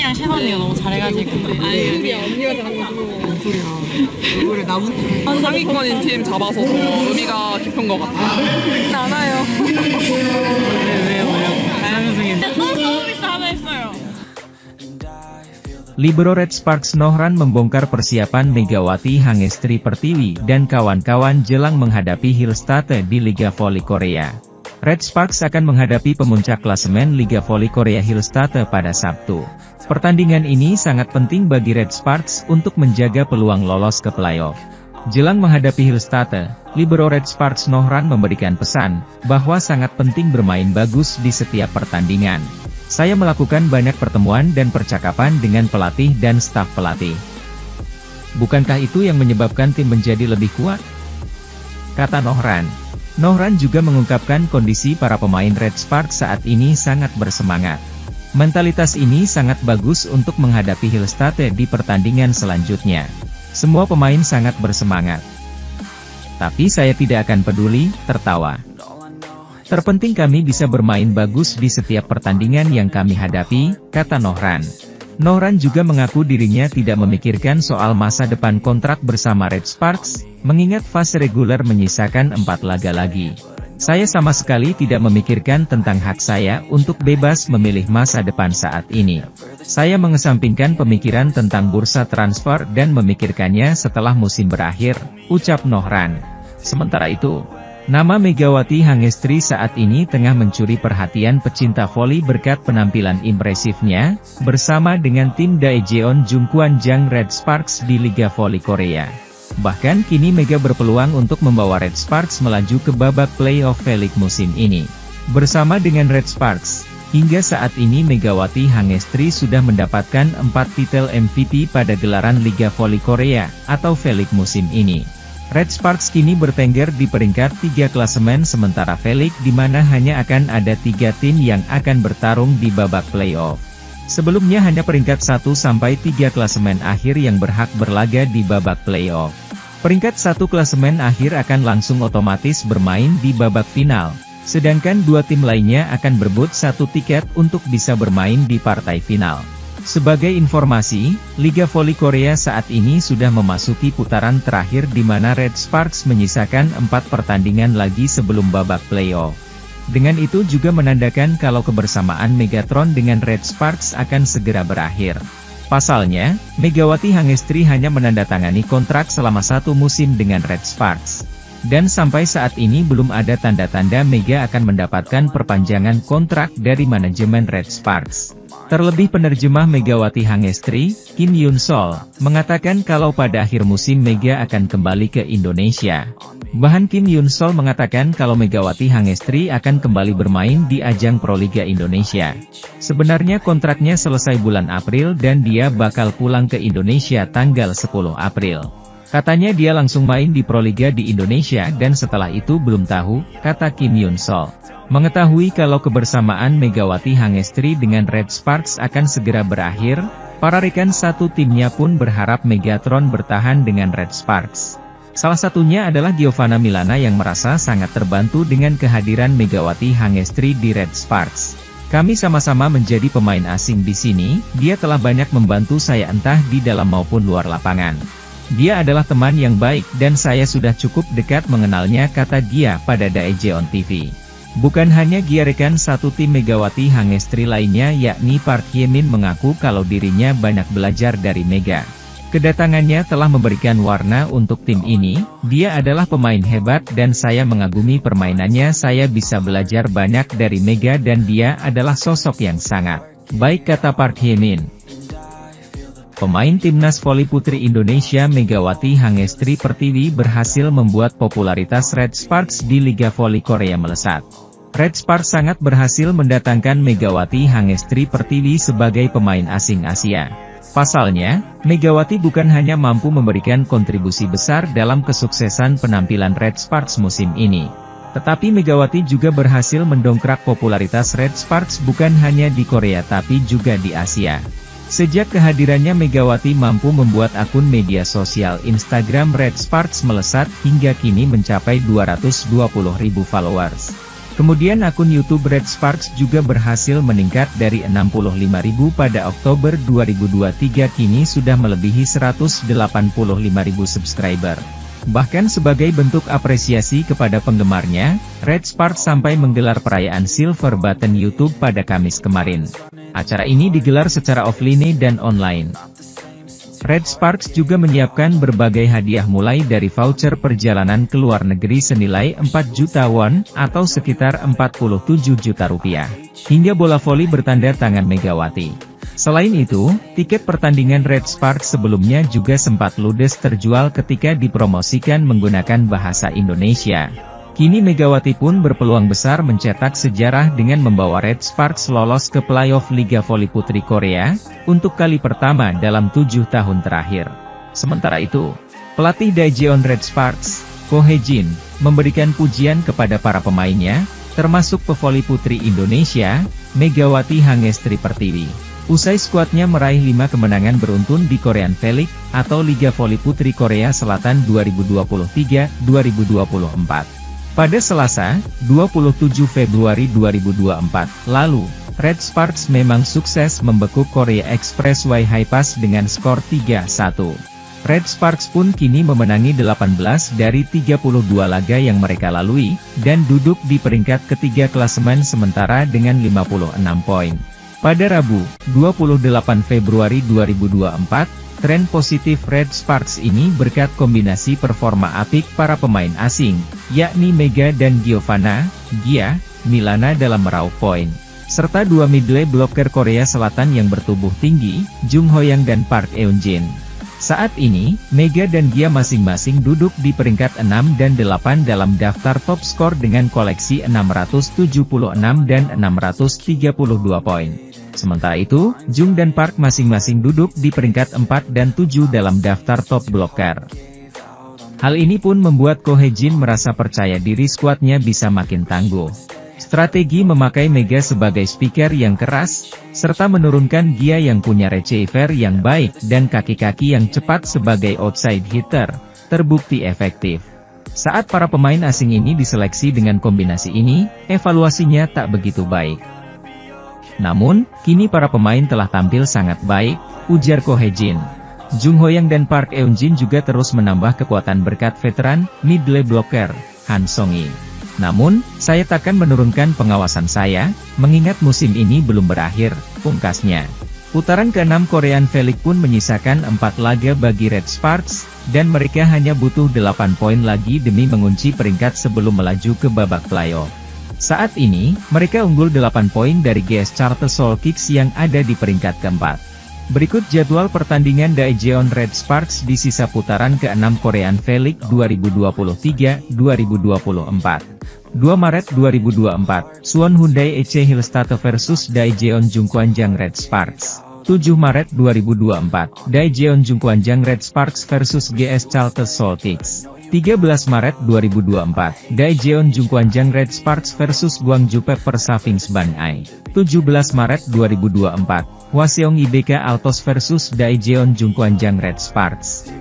혜민이랑 셰너니가 너무 잘해가지고. 아니 언니가 잘하고 뭔 소리야. 얼굴에 나무 상위권인 팀 잡아서 더 의미가 깊은 것 같아. 않아요. 왜요? 자연승인. 또 서비스 하나 했어요. Libero Red Sparks Nohran membongkar persiapan Megawati Hangestri Pertiwi dan kawan-kawan jelang menghadapi Hillstate di Liga Voli Korea. Red Sparks akan menghadapi pemuncak klasemen Liga Voli Korea Hillstate pada Sabtu. Pertandingan ini sangat penting bagi Red Sparks untuk menjaga peluang lolos ke playoff. Jelang menghadapi Hillstate, Libero Red Sparks Nohran memberikan pesan bahwa sangat penting bermain bagus di setiap pertandingan. Saya melakukan banyak pertemuan dan percakapan dengan pelatih dan staf pelatih. Bukankah itu yang menyebabkan tim menjadi lebih kuat? Kata Nohran. Nohran juga mengungkapkan kondisi para pemain Red Sparks saat ini sangat bersemangat. Mentalitas ini sangat bagus untuk menghadapi Hillstate di pertandingan selanjutnya. Semua pemain sangat bersemangat. Tapi saya tidak akan peduli, tertawa. Terpenting kami bisa bermain bagus di setiap pertandingan yang kami hadapi, kata Nohran. Nohran juga mengaku dirinya tidak memikirkan soal masa depan kontrak bersama Red Sparks, mengingat fase reguler menyisakan 4 laga lagi. Saya sama sekali tidak memikirkan tentang hak saya untuk bebas memilih masa depan saat ini. Saya mengesampingkan pemikiran tentang bursa transfer dan memikirkannya setelah musim berakhir, ucap Nohran. Sementara itu, nama Megawati Hangestri saat ini tengah mencuri perhatian pecinta voli berkat penampilan impresifnya, bersama dengan tim Daejeon Jungkwanjang Red Sparks di Liga Voli Korea. Bahkan kini Mega berpeluang untuk membawa Red Sparks melaju ke babak playoff V-League musim ini. Bersama dengan Red Sparks, hingga saat ini Megawati Hangestri sudah mendapatkan 4 titel MVP pada gelaran Liga Voli Korea, atau V-League musim ini. Red Sparks kini bertengger di peringkat 3 klasemen sementara V-League di mana hanya akan ada 3 tim yang akan bertarung di babak playoff. Sebelumnya hanya peringkat 1-3 klasemen akhir yang berhak berlaga di babak playoff. Peringkat 1 klasemen akhir akan langsung otomatis bermain di babak final, sedangkan 2 tim lainnya akan berebut 1 tiket untuk bisa bermain di partai final. Sebagai informasi, Liga Voli Korea saat ini sudah memasuki putaran terakhir di mana Red Sparks menyisakan 4 pertandingan lagi sebelum babak playoff. Dengan itu juga menandakan kalau kebersamaan Megatron dengan Red Sparks akan segera berakhir. Pasalnya, Megawati Hangestri hanya menandatangani kontrak selama 1 musim dengan Red Sparks. Dan sampai saat ini belum ada tanda-tanda Mega akan mendapatkan perpanjangan kontrak dari manajemen Red Sparks. Terlebih penerjemah Megawati Hangestri, Kim Yun Sol, mengatakan kalau pada akhir musim Mega akan kembali ke Indonesia. Bahkan Kim Yun Sol mengatakan kalau Megawati Hangestri akan kembali bermain di ajang Proliga Indonesia. Sebenarnya kontraknya selesai bulan April dan dia bakal pulang ke Indonesia tanggal 10 April. Katanya dia langsung main di Proliga di Indonesia dan setelah itu belum tahu, kata Kim Yun Sol. Mengetahui kalau kebersamaan Megawati Hangestri dengan Red Sparks akan segera berakhir, para rekan satu timnya pun berharap Megatron bertahan dengan Red Sparks. Salah satunya adalah Giovanna Milana yang merasa sangat terbantu dengan kehadiran Megawati Hangestri di Red Sparks. Kami sama-sama menjadi pemain asing di sini, dia telah banyak membantu saya entah di dalam maupun luar lapangan. Dia adalah teman yang baik dan saya sudah cukup dekat mengenalnya, kata dia pada Daejeon TV. Bukan hanya dia, rekan satu tim Megawati Hangestri lainnya yakni Park Hye-min mengaku kalau dirinya banyak belajar dari Mega. Kedatangannya telah memberikan warna untuk tim ini, dia adalah pemain hebat dan saya mengagumi permainannya, saya bisa belajar banyak dari Mega dan dia adalah sosok yang sangat baik, kata Park Hye-min. Pemain timnas voli putri Indonesia Megawati Hangestri Pertiwi berhasil membuat popularitas Red Sparks di Liga Voli Korea melesat. Red Sparks sangat berhasil mendatangkan Megawati Hangestri Pertiwi sebagai pemain asing Asia. Pasalnya, Megawati bukan hanya mampu memberikan kontribusi besar dalam kesuksesan penampilan Red Sparks musim ini, tetapi Megawati juga berhasil mendongkrak popularitas Red Sparks bukan hanya di Korea tapi juga di Asia. Sejak kehadirannya Megawati mampu membuat akun media sosial Instagram Red Sparks melesat hingga kini mencapai 220.000 followers. Kemudian akun YouTube Red Sparks juga berhasil meningkat dari 65.000 pada Oktober 2023 kini sudah melebihi 185.000 subscriber. Bahkan sebagai bentuk apresiasi kepada penggemarnya, Red Sparks sampai menggelar perayaan Silver Button YouTube pada Kamis kemarin. Acara ini digelar secara offline dan online. Red Sparks juga menyiapkan berbagai hadiah mulai dari voucher perjalanan ke luar negeri senilai 4 juta won, atau sekitar 47 juta rupiah, hingga bola voli bertanda tangan Megawati. Selain itu, tiket pertandingan Red Sparks sebelumnya juga sempat ludes terjual ketika dipromosikan menggunakan bahasa Indonesia. Kini Megawati pun berpeluang besar mencetak sejarah dengan membawa Red Sparks lolos ke playoff Liga Voli Putri Korea, untuk kali pertama dalam 7 tahun terakhir. Sementara itu, pelatih Daejeon Red Sparks, Ko Hae-jin, memberikan pujian kepada para pemainnya, termasuk pevoli putri Indonesia, Megawati Hangestri Pertiwi. Usai skuadnya meraih 5 kemenangan beruntun di Korean V-League, atau Liga Voli Putri Korea Selatan 2023-2024. Pada Selasa, 27 Februari 2024, lalu, Red Sparks memang sukses membekuk Korea Expressway Hi-Pass dengan skor 3-1. Red Sparks pun kini memenangi 18 dari 32 laga yang mereka lalui, dan duduk di peringkat ketiga klasemen sementara dengan 56 poin. Pada Rabu, 28 Februari 2024, tren positif Red Sparks ini berkat kombinasi performa apik para pemain asing, yakni Mega dan Giovanna Milana dalam meraup poin, serta dua middle blocker Korea Selatan yang bertubuh tinggi, Jung Ho-young dan Park Eun-jin. Saat ini, Mega dan Gia masing-masing duduk di peringkat 6 dan 8 dalam daftar top skor dengan koleksi 676 dan 632 poin. Sementara itu, Jung dan Park masing-masing duduk di peringkat 4 dan 7 dalam daftar top blocker. Hal ini pun membuat Ko Hae-jin merasa percaya diri skuadnya bisa makin tangguh. Strategi memakai Mega sebagai speaker yang keras, serta menurunkan Gia yang punya receiver yang baik dan kaki-kaki yang cepat sebagai outside hitter, terbukti efektif. Saat para pemain asing ini diseleksi dengan kombinasi ini, evaluasinya tak begitu baik. Namun, kini para pemain telah tampil sangat baik, ujar Ko Hae-jin. Jung Ho-young dan Park Eun-jin juga terus menambah kekuatan berkat veteran middle blocker Han Song-i. Namun, saya takkan menurunkan pengawasan saya, mengingat musim ini belum berakhir, pungkasnya. Putaran ke-6 Korean V-League pun menyisakan 4 laga bagi Red Sparks, dan mereka hanya butuh 8 poin lagi demi mengunci peringkat sebelum melaju ke babak playoff. Saat ini, mereka unggul 8 poin dari GS Charter Seoul Kicks yang ada di peringkat keempat. Berikut jadwal pertandingan Daejeon Red Sparks di sisa putaran ke-6 Korean V-League 2023-2024. 2 Maret 2024, Suwon Hyundai EC Hillstate vs Daejeon Jungkwanjang Red Sparks. 7 Maret 2024, Daejeon Jungkwanjang Red Sparks vs GS Charter Seoul Kicks. 13 Maret 2024, Daejeon Jungkwanjang Red Sparks vs Gwangju Pepper Savings Ban Ai. 17 Maret 2024, Hwaseong IBK Altos vs Daejeon Jungkwanjang Red Sparks.